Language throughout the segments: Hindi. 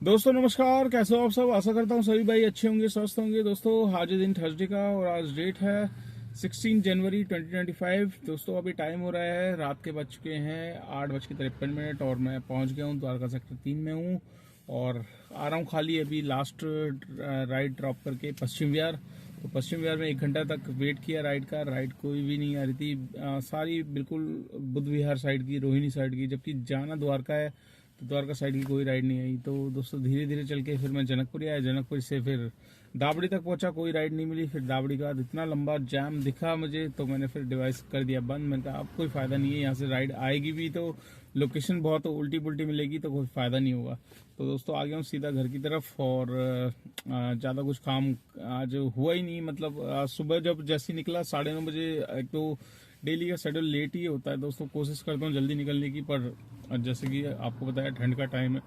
दोस्तों नमस्कार, कैसे हो आप सब। आशा करता हूँ सभी भाई अच्छे होंगे, स्वस्थ होंगे। दोस्तों आज दिन थर्सडे का और आज डेट है 16 जनवरी 2025। दोस्तों अभी टाइम हो रहा है, रात के बज चुके हैं 8:53 और मैं पहुंच गया हूँ द्वारका सेक्टर 3 में हूँ और आ रहा हूँ खाली अभी लास्ट राइड ड्रॉप करके पश्चिम विहार। तो पश्चिम विहार में 1 घंटा तक वेट किया राइड का। राइड कोई भी नहीं आ रही थी, सारी बिल्कुल बुद्ध विहार साइड की, रोहिणी साइड की, जबकि जाना द्वारका है तो द्वारका साइड की कोई राइड नहीं आई। तो दोस्तों धीरे धीरे चल के फिर मैं जनकपुरी आया, जनकपुर से फिर दाबड़ी तक पहुंचा, कोई राइड नहीं मिली। फिर दाबड़ी के बाद इतना लंबा जैम दिखा मुझे तो मैंने फिर डिवाइस कर दिया बंद। मैंने कहा अब कोई फायदा नहीं है, यहाँ से राइड आएगी भी तो लोकेशन बहुत उल्टी पुल्टी मिलेगी तो कोई फायदा नहीं होगा। तो दोस्तों आ गया हूँ सीधा घर की तरफ और ज़्यादा कुछ काम आज हुआ ही नहीं। मतलब सुबह जब जैसे निकला 9:30 बजे, एक तो डेली का शेड्यूल लेट ही होता है दोस्तों, कोशिश करता हूँ जल्दी निकलने की, पर जैसे कि आपको पता है ठंड का टाइम है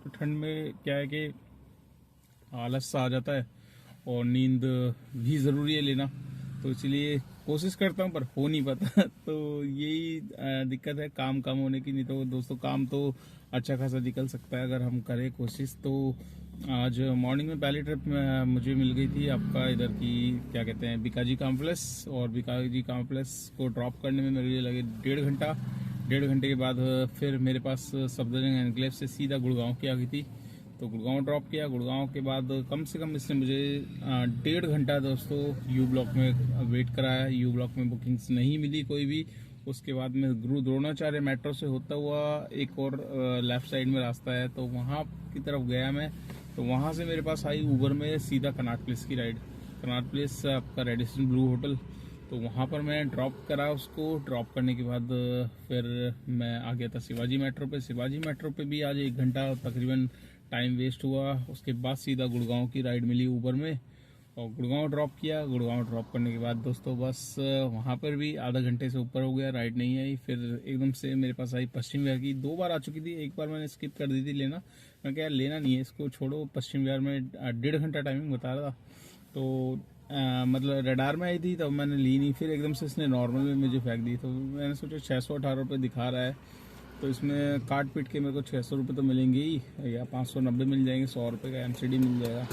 तो ठंड में क्या है कि आलस सा आ जाता है और नींद भी ज़रूरी है लेना, तो इसलिए कोशिश करता हूँ पर हो नहीं पाता तो यही दिक्कत है काम कम होने की। नहीं तो दोस्तों काम तो अच्छा खासा निकल सकता है अगर हम करें कोशिश। तो आज मॉर्निंग में पहली ट्रिप में मुझे मिल गई थी आपका इधर की क्या कहते हैं बीकाजी कॉम्प्लेक्स, और बीकाजी कॉम्प्लेक्स को ड्रॉप करने में मेरे लिए लगे 1.5 घंटा। 1.5 घंटे के बाद फिर मेरे पास सफदरजंग एनक्लेव से सीधा गुड़गांव की आ गई थी, तो गुड़गांव ड्रॉप किया। गुड़गांव के बाद कम से कम इसने मुझे 1.5 घंटा दोस्तों यू ब्लॉक में वेट कराया। यू ब्लॉक में बुकिंग्स नहीं मिली कोई भी। उसके बाद में गुरु द्रोणाचार्य मेट्रो से होता हुआ एक और लेफ्ट साइड में रास्ता है तो वहाँ की तरफ गया मैं। तो वहाँ से मेरे पास आई उबर में सीधा कनॉट प्लेस की राइड। कनॉट प्लेस आपका रेडिसन ब्लू होटल, तो वहाँ पर मैं ड्रॉप करा उसको। ड्रॉप करने के बाद फिर मैं आ गया था शिवाजी मेट्रो पे। शिवाजी मेट्रो पे भी आज 1 घंटा तकरीबन टाइम वेस्ट हुआ। उसके बाद सीधा गुड़गांव की राइड मिली ऊबर में और गुड़गांव ड्रॉप किया। गुड़गांव ड्रॉप करने के बाद दोस्तों बस वहाँ पर भी आधा घंटे से ऊपर हो गया, राइड नहीं आई। फिर एकदम से मेरे पास आई पश्चिम विहार की। 2 बार आ चुकी थी, एक बार मैंने स्किप कर दी थी लेना। मैं क्या लेना नहीं है इसको, छोड़ो। पश्चिम विहार में 1.5 घंटा टाइमिंग बता रहा था तो मतलब रडार में आई थी तब मैंने ली नहीं। फिर एकदम से इसने नॉर्मल में मुझे फेंक दी तो मैंने सोचा 618 रुपये दिखा रहा है तो इसमें काट पीट के मेरे को 600 रुपये तो मिलेंगे ही, या 590 मिल जाएंगे, 100 रुपये का एमसीडी मिल जाएगा।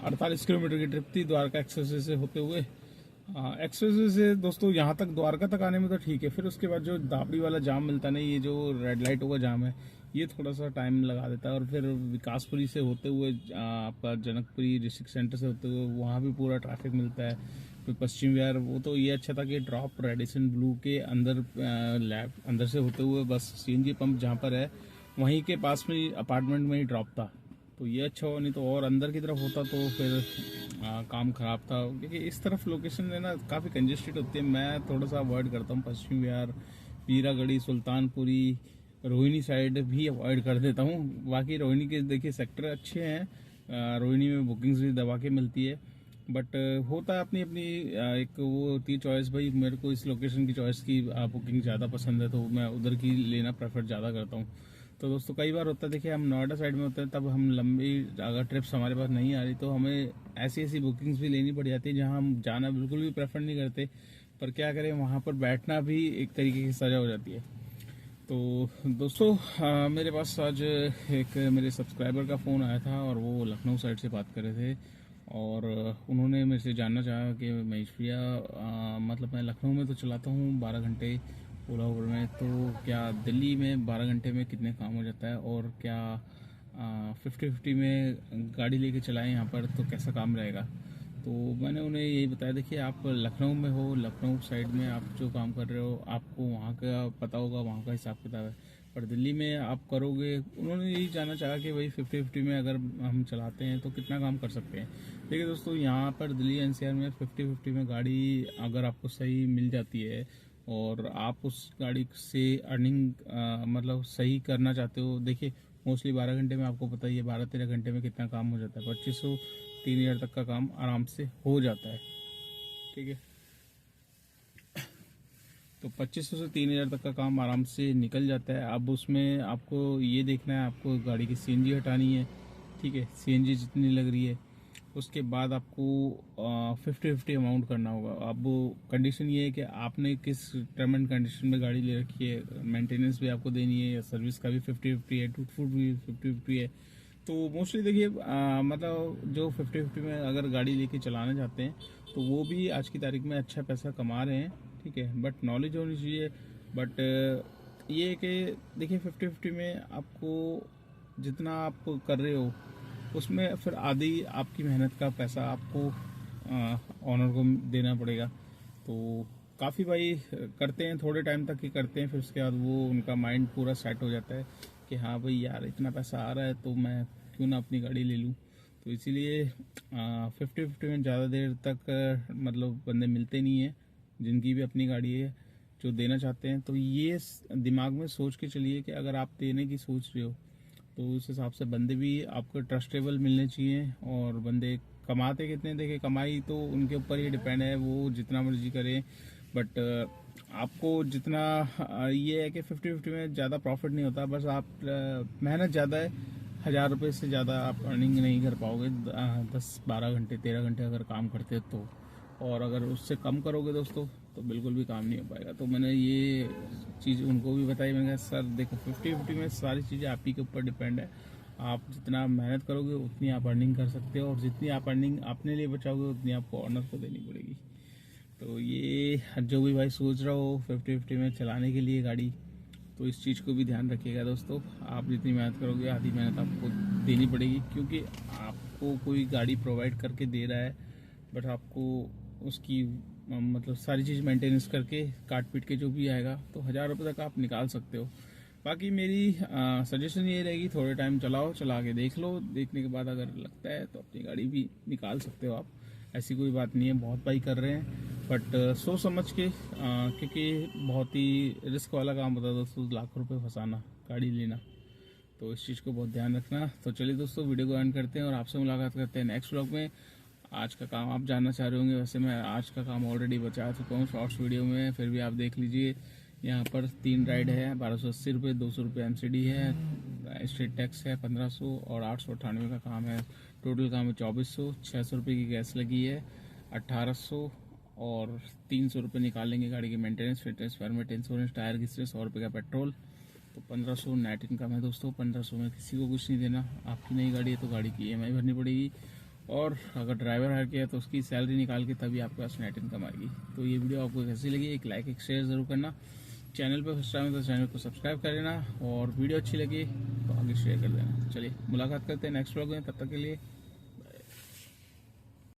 48 किलोमीटर की ट्रिप थी द्वारका एक्सप्रेसवे से होते हुए। एक्सप्रेसवे से दोस्तों यहाँ तक द्वारका तक आने में तो ठीक है, फिर उसके बाद जो दाबड़ी वाला जाम मिलता है ना, ये जो रेड लाइटों का जाम है, ये थोड़ा सा टाइम लगा देता है। और फिर विकासपुरी से होते हुए आपका जनकपुरी डिस्ट्रिक्ट सेंटर से होते हुए वहाँ भी पूरा ट्रैफिक मिलता है। फिर पश्चिम विहार वो तो ये अच्छा था कि ड्रॉप रेडिसन ब्लू के अंदर लैब अंदर से होते हुए बस सीएनजी पंप जहाँ पर है वहीं के पास में अपार्टमेंट में ही ड्रॉप था, तो ये अच्छा हो। नहीं तो और अंदर की तरफ होता तो फिर काम खराब था, क्योंकि इस तरफ लोकेशन है ना काफ़ी कंजेस्टेड होती है। मैं थोड़ा सा अवॉइड करता हूँ पश्चिम विहार, पीरागढ़ी, सुल्तानपुरी, रोहिणी साइड भी अवॉइड कर देता हूँ। बाकी रोहिणी के देखिए सेक्टर अच्छे हैं, रोहिणी में बुकिंग्स भी दबा के मिलती है, बट होता है अपनी अपनी एक वो होती है चॉइस। भाई मेरे को इस लोकेशन की चॉइस की बुकिंग ज़्यादा पसंद है तो मैं उधर की लेना प्रेफर ज़्यादा करता हूँ। तो दोस्तों कई बार होता है, देखिए हम नोएडा साइड में होते हैं तब हम लंबी अगर ट्रिप्स हमारे पास नहीं आ रही तो हमें ऐसी ऐसी बुकिंग्स भी लेनी पड़ जाती है जहाँ हम जाना बिल्कुल भी प्रेफर नहीं करते, पर क्या करें वहाँ पर बैठना भी एक तरीके की सज़ा हो जाती है। तो दोस्तों मेरे पास आज एक मेरे सब्सक्राइबर का फ़ोन आया था और वो लखनऊ साइड से बात कर रहे थे और उन्होंने मेरे से जानना चाहा कि महेश भैया मतलब मैं लखनऊ में तो चलाता हूँ 12 घंटे ओला उबर में, तो क्या दिल्ली में 12 घंटे में कितने काम हो जाता है और क्या 50-50 में गाड़ी लेके चलाएं यहाँ पर तो कैसा काम रहेगा। तो मैंने उन्हें यही बताया, देखिए आप लखनऊ में हो, लखनऊ साइड में आप जो काम कर रहे हो आपको वहाँ का पता होगा, वहाँ का हिसाब किताब है, पर दिल्ली में आप करोगे। उन्होंने यही जानना चाहा कि भाई 50-50 में अगर हम चलाते हैं तो कितना काम कर सकते हैं। देखिए दोस्तों यहाँ पर दिल्ली एनसीआर में 50-50 में गाड़ी अगर आपको सही मिल जाती है और आप उस गाड़ी से अर्निंग मतलब सही करना चाहते हो, देखिए मोस्टली 12 घंटे में आपको पता ही है 12-13 घंटे में कितना काम हो जाता है, 2500-3000 तक का काम आराम से हो जाता है। ठीक है, तो 2500 से 3000 तक का काम आराम से निकल जाता है। अब उसमें आपको ये देखना है, आपको गाड़ी की सीएनजी हटानी है, ठीक है, सीएनजी जितनी लग रही है उसके बाद आपको 50-50 अमाउंट करना होगा। अब कंडीशन ये है कि आपने किस टर्म एंड कंडीशन में गाड़ी ले रखी है, मेंटेनेंस भी आपको देनी है या सर्विस का भी 50-50 है, टूट फूट भी 50-50 है। तो मोस्टली देखिए मतलब जो 50-50 में अगर गाड़ी लेके चलाने जाते हैं तो वो भी आज की तारीख में अच्छा पैसा कमा रहे हैं, ठीक है। बट नॉलेज होनी चाहिए। बट ये है कि देखिए 50-50 में आपको जितना आप कर रहे हो उसमें फिर आधी आपकी मेहनत का पैसा आपको ऑनर को देना पड़ेगा। तो काफ़ी भाई करते हैं, थोड़े टाइम तक ही करते हैं, फिर उसके बाद वो उनका माइंड पूरा सेट हो जाता है कि हाँ भाई यार इतना पैसा आ रहा है तो मैं क्यों ना अपनी गाड़ी ले लूँ। तो इसीलिए 50-50 में ज़्यादा देर तक मतलब बंदे मिलते नहीं हैं जिनकी भी अपनी गाड़ी है जो देना चाहते हैं। तो ये दिमाग में सोच के चलिए कि अगर आप देने की सोच रहे हो तो उस हिसाब से बंदे भी आपको ट्रस्टेबल मिलने चाहिए। और बंदे कमाते कितने, देखिए कमाई तो उनके ऊपर ही डिपेंड है, वो जितना मर्जी करें। बट आपको जितना ये है कि 50-50 में ज़्यादा प्रॉफिट नहीं होता, बस आप मेहनत ज़्यादा है। 1000 रुपये से ज़्यादा आप अर्निंग नहीं कर पाओगे 10-12 घंटे 13 घंटे अगर काम करते तो। और अगर उससे कम करोगे दोस्तों तो बिल्कुल भी काम नहीं हो पाएगा। तो मैंने ये चीज़ उनको भी बताई। मैंने कहा सर देखो 50-50 में सारी चीज़ें आप ही के ऊपर डिपेंड है। आप जितना मेहनत करोगे उतनी आप अर्निंग कर सकते हो, और जितनी आप अर्निंग अपने लिए बचाओगे उतनी आपको ऑनर को देनी पड़ेगी। तो ये जो भी भाई सोच रहा हो 50-50 में चलाने के लिए गाड़ी, तो इस चीज़ को भी ध्यान रखिएगा दोस्तों। आप जितनी मेहनत करोगे आधी मेहनत आपको देनी पड़ेगी, क्योंकि आपको कोई गाड़ी प्रोवाइड करके दे रहा है, बट आपको उसकी मतलब सारी चीज़ मेंटेनेंस करके काट पीट के जो भी आएगा तो 1000 रुपये तक आप निकाल सकते हो। बाकी मेरी सजेशन ये रहेगी थोड़े टाइम चलाओ, चला के देख लो, देखने के बाद अगर लगता है तो अपनी गाड़ी भी निकाल सकते हो आप। ऐसी कोई बात नहीं है, बहुत भाई कर रहे हैं। बट सोच समझ के क्योंकि बहुत ही रिस्क वाला काम होता है दोस्तों, लाखों रुपए फंसाना गाड़ी लेना। तो इस चीज़ को बहुत ध्यान रखना। तो चलिए दोस्तों वीडियो को एंड करते हैं और आपसे मुलाकात करते हैं नेक्स्ट व्लॉग में। आज का काम आप जानना चाह रहे होंगे, वैसे मैं आज का काम ऑलरेडी बता चुका हूँ शॉर्ट्स वीडियो में, फिर भी आप देख लीजिए। यहाँ पर 3 राइड है, 1280 रुपये, 200 रुपये MCD है, स्टेट टैक्स है 1500 और 898 का काम है। टोटल काम है 2400, 600 रुपये की गैस लगी है, 1800 और 300 रुपये निकाल लेंगे गाड़ी की maintenance, fitness, permit, insurance, tyre की 100 रुपये का पेट्रोल। तो 1500 नेट इनकम है दोस्तों। 1500 में किसी को कुछ नहीं देना। आपकी नई गाड़ी है तो गाड़ी की EMI भरनी पड़ेगी, और अगर ड्राइवर हायर किया तो उसकी सैलरी निकाल के तभी आपके पास नेट इनकम आएगी। तो ये वीडियो आपको कैसी लगी, एक लाइक एक शेयर ज़रूर करना। चैनल पर फर्स्ट टाइम तो चैनल को सब्सक्राइब कर लेना, और वीडियो अच्छी लगी तो आगे शेयर कर देना। चलिए मुलाकात करते हैं नेक्स्ट व्लॉग में, तब तक के लिए